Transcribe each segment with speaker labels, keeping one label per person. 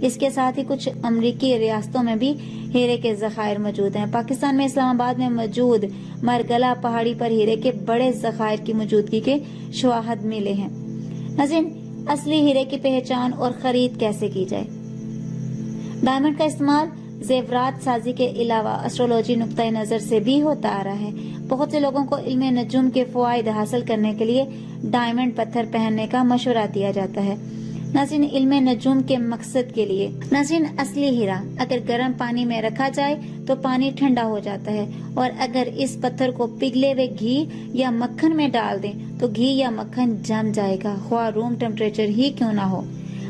Speaker 1: اس کے ساتھ ہی کچھ امریکی ریاستوں میں بھی ہیرے کے ذخائر موجود ہیں۔ پاکستان میں اسلام آباد میں موجود مرگلا پہاڑی پر ہیرے کے بڑے ذخائر کی موجودگی کے شواہد ملے ہیں۔ ناظرین، اصلی ہیرے کی پہچان اور خرید کیسے کی جائے؟ ڈائمنڈ کا استعمال زیورات سازی کے علاوہ اسٹرولوجی نقطۂ نظر سے بھی ہوتا آ رہا ہے۔ بہت سے لوگوں کو علم نجوم کے فوائد حاصل کرنے کے لیے ڈائمنڈ پتھر پہننے کا مشورہ دیا جاتا ہے۔ ناظرین، علم نجوم کے مقصد کے لیے ناظرین، اصلی ہیرا اگر گرم پانی میں رکھا جائے تو پانی ٹھنڈا ہو جاتا ہے، اور اگر اس پتھر کو پگھلے ہوئے گھی یا مکھن میں ڈال دیں تو گھی یا مکھن جم جائے گا، خواہ روم ٹیمپریچر ہی کیوں نہ ہو۔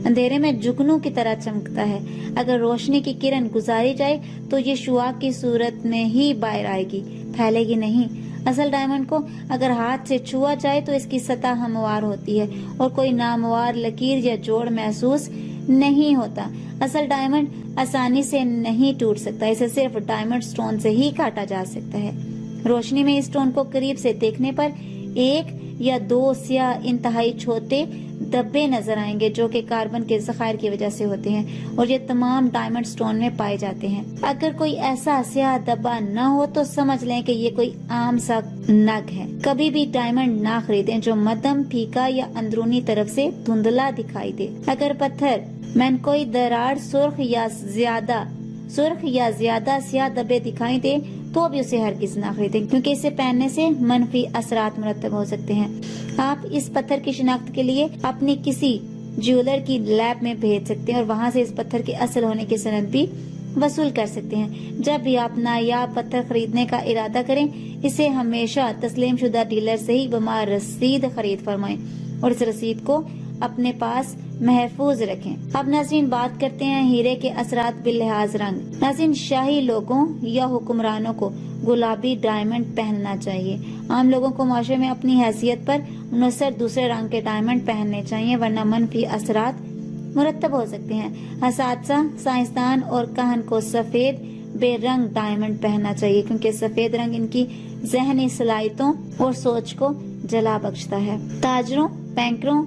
Speaker 1: اندھیرے میں جگنو کی طرح چمکتا ہے۔ اگر روشنی کی کرن گزاری جائے تو یہ شعاع کی صورت میں ہی باہر آئے گی، پھیلے گی نہیں۔ اصل ڈائمنڈ کو اگر ہاتھ سے چھوا جائے تو اس کی سطح ہموار ہوتی ہے اور کوئی ناموار لکیر یا جوڑ محسوس نہیں ہوتا۔ اصل ڈائمنڈ آسانی سے نہیں ٹوٹ سکتا، اسے صرف ڈائمنڈ سٹون سے ہی کاٹا جا سکتا ہے۔ روشنی میں اس سٹون کو قریب سے دیکھنے پر ایک یا دو سیاہ انتہائی چھوٹے دبے نظر آئیں گے جو کہ کاربن کے ذخائر کی وجہ سے ہوتے ہیں، اور یہ تمام ڈائمنڈ سٹون میں پائے جاتے ہیں۔ اگر کوئی ایسا سیاہ دبا نہ ہو تو سمجھ لیں کہ یہ کوئی عام سا نگ ہے۔ کبھی بھی ڈائمنڈ نہ خریدیں جو مدھم، پھیکا یا اندرونی طرف سے دھندلا دکھائی دے۔ اگر پتھر میں کوئی دراڑ سرخ یا زیادہ سیاہ دبے دکھائی دے تو بھی اسے ہرگز نہ خریدیں، کیونکہ اسے پہننے سے منفی اثرات مرتب ہو سکتے ہیں۔ آپ اس پتھر کی شناخت کے لیے اپنی کسی جیولر کی لیب میں بھیج سکتے ہیں اور وہاں سے اس پتھر کے اصل ہونے کی سند بھی وصول کر سکتے ہیں۔ جب بھی آپ نایاب پتھر خریدنے کا ارادہ کریں، اسے ہمیشہ تسلیم شدہ ڈیلر سے ہی بما رسید خرید فرمائیں اور اس رسید کو اپنے پاس محفوظ رکھیں۔ اب ناظرین، بات کرتے ہیں ہیرے کے اثرات باللحاظ رنگ۔ ناظرین، شاہی لوگوں یا حکمرانوں کو گلابی ڈائمنڈ پہننا چاہیے۔ عام لوگوں کو معاشرے میں اپنی حیثیت پر منحصر دوسرے رنگ کے ڈائمنڈ پہننے چاہیے، ورنہ منفی اثرات مرتب ہو سکتے ہیں۔ اساتذہ، سائنسدان اور کہن کو سفید بے رنگ ڈائمنڈ پہننا چاہیے، کیونکہ سفید رنگ ان کی ذہنی صلاحیتوں اور سوچ کو جلا بخشتا ہے۔ تاجروں، بینکروں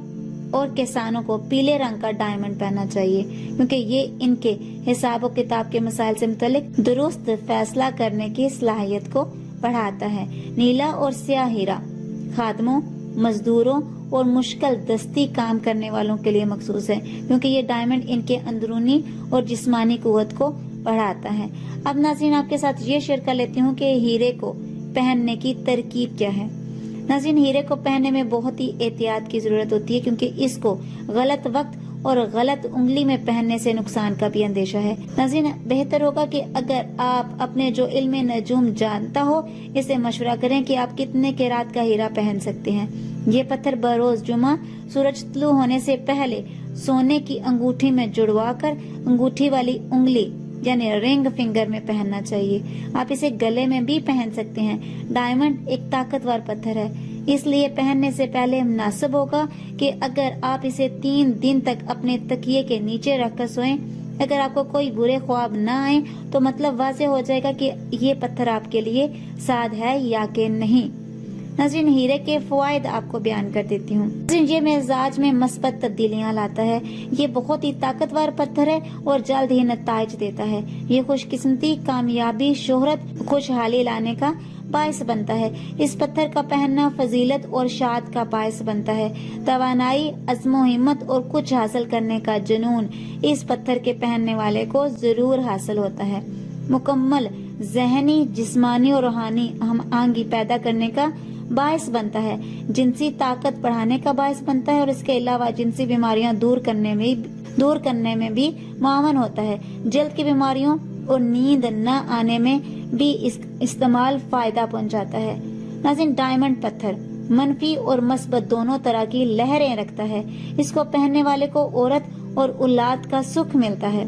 Speaker 1: اور کسانوں کو پیلے رنگ کا ڈائمنڈ پہننا چاہیے، کیونکہ یہ ان کے حساب و کتاب کے مسائل سے متعلق درست فیصلہ کرنے کی صلاحیت کو بڑھاتا ہے۔ نیلا اور سیاہ ہیرا خادموں، مزدوروں اور مشکل دستی کام کرنے والوں کے لیے مخصوص ہے، کیونکہ یہ ڈائمنڈ ان کے اندرونی اور جسمانی قوت کو بڑھاتا ہے۔ اب ناظرین، آپ کے ساتھ یہ شیئر کر لیتی ہوں کہ ہیرے کو پہننے کی ترکیب کیا ہے۔ ناظرین، ہیرے کو پہننے میں بہت ہی احتیاط کی ضرورت ہوتی ہے، کیونکہ اس کو غلط وقت اور غلط انگلی میں پہننے سے نقصان کا بھی اندیشہ ہے۔ ناظرین، بہتر ہوگا کہ اگر آپ اپنے جو علم نجوم جانتا ہو اسے مشورہ کریں کہ آپ کتنے کیرات کا ہیرا پہن سکتے ہیں۔ یہ پتھر بروز جمعہ سورج طلوع ہونے سے پہلے سونے کی انگوٹھی میں جڑوا کر انگوٹھی والی انگلی یعنی رنگ فنگر میں پہننا چاہیے۔ آپ اسے گلے میں بھی پہن سکتے ہیں۔ ڈائمنڈ ایک طاقتور پتھر ہے، اس لیے پہننے سے پہلے مناسب ہوگا کہ اگر آپ اسے 3 دن تک اپنے تکیے کے نیچے رکھ کر سوئیں، اگر آپ کو کوئی برے خواب نہ آئیں تو مطلب واضح ہو جائے گا کہ یہ پتھر آپ کے لیے ساد ہے یا کہ نہیں۔ ناظرین، ہیرے کے فوائد آپ کو بیان کر دیتی ہوں۔ یہ مزاج میں مثبت تبدیلیاں لاتا ہے، یہ بہت ہی طاقتور پتھر ہے اور جلد ہی نتائج دیتا ہے۔ یہ خوش قسمتی، کامیابی، شہرت، خوشحالی لانے کا باعث بنتا ہے۔ اس پتھر کا پہننا فضیلت اور شاد کا باعث بنتا ہے۔ توانائی، عزم و ہمت اور کچھ حاصل کرنے کا جنون اس پتھر کے پہننے والے کو ضرور حاصل ہوتا ہے۔ مکمل ذہنی، جسمانی اور روحانی ہم آہنگی پیدا کرنے کا باعث بنتا ہے، جنسی طاقت بڑھانے کا باعث بنتا ہے اور اس کے علاوہ جنسی بیماریاں دور کرنے میں بھی معاون ہوتا ہے۔ جلد کی بیماریوں اور نیند نہ آنے میں بھی اس استعمال فائدہ پہنچاتا ہے۔ ناظرین، ڈائمنڈ پتھر منفی اور مثبت دونوں طرح کی لہریں رکھتا ہے۔ اس کو پہننے والے کو عورت اور اولاد کا سکھ ملتا ہے،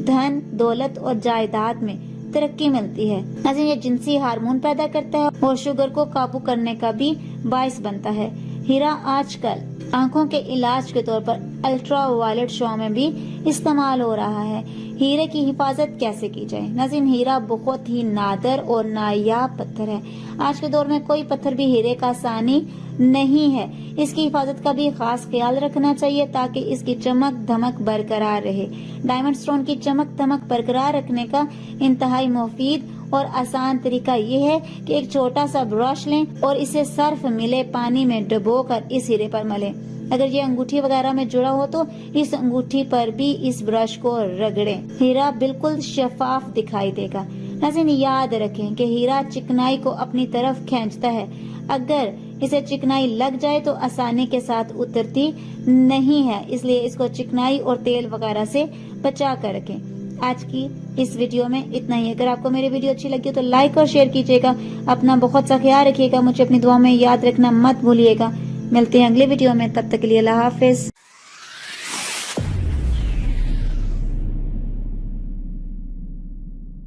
Speaker 1: دھن، دولت اور جائیداد میں ترقی ملتی ہے۔ ناظرین، یہ جنسی ہارمون پیدا کرتا ہے اور شوگر کو قابو کرنے کا بھی باعث بنتا ہے۔ ہیرا آج کل آنکھوں کے علاج کے طور پر الٹرا وائلٹ شعاع میں بھی استعمال ہو رہا ہے۔ ہیرے کی حفاظت کیسے کی جائے؟ ناظرین، ہیرا بہت ہی نادر اور نایاب پتھر ہے۔ آج کے دور میں کوئی پتھر بھی ہیرے کا ثانی نہیں ہے۔ اس کی حفاظت کا بھی خاص خیال رکھنا چاہیے تاکہ اس کی چمک دھمک برقرار رہے۔ ڈائمنڈ سٹون کی چمک دھمک برقرار رکھنے کا انتہائی مفید اور آسان طریقہ یہ ہے کہ ایک چھوٹا سا برش لیں اور اسے صرف ملے پانی میں ڈبو کر اس ہیرے پر ملیں۔ اگر یہ انگوٹھی وغیرہ میں جڑا ہو تو اس انگوٹھی پر بھی اس برش کو رگڑیں۔ ہیرا بالکل شفاف دکھائی دے گا۔ ناظرین، یاد رکھیں کہ ہیرا چکنائی کو اپنی طرف کھینچتا ہے۔ اگر اسے چکنائی لگ جائے تو آسانی کے ساتھ اترتی نہیں ہے، اس لیے اس کو چکنائی اور تیل وغیرہ سے بچا کر رکھیں۔ آج کی اس ویڈیو میں اتنا ہی۔ اگر آپ کو میری ویڈیو اچھی لگی تو لائک اور شیئر کیجیے گا۔ اپنا بہت سا خیال رکھیے گا، مجھے اپنی دعا میں یاد رکھنا مت بھولیے گا۔ ملتے ہیں اگلی ویڈیو میں، تب تک کے لیے اللہ حافظ۔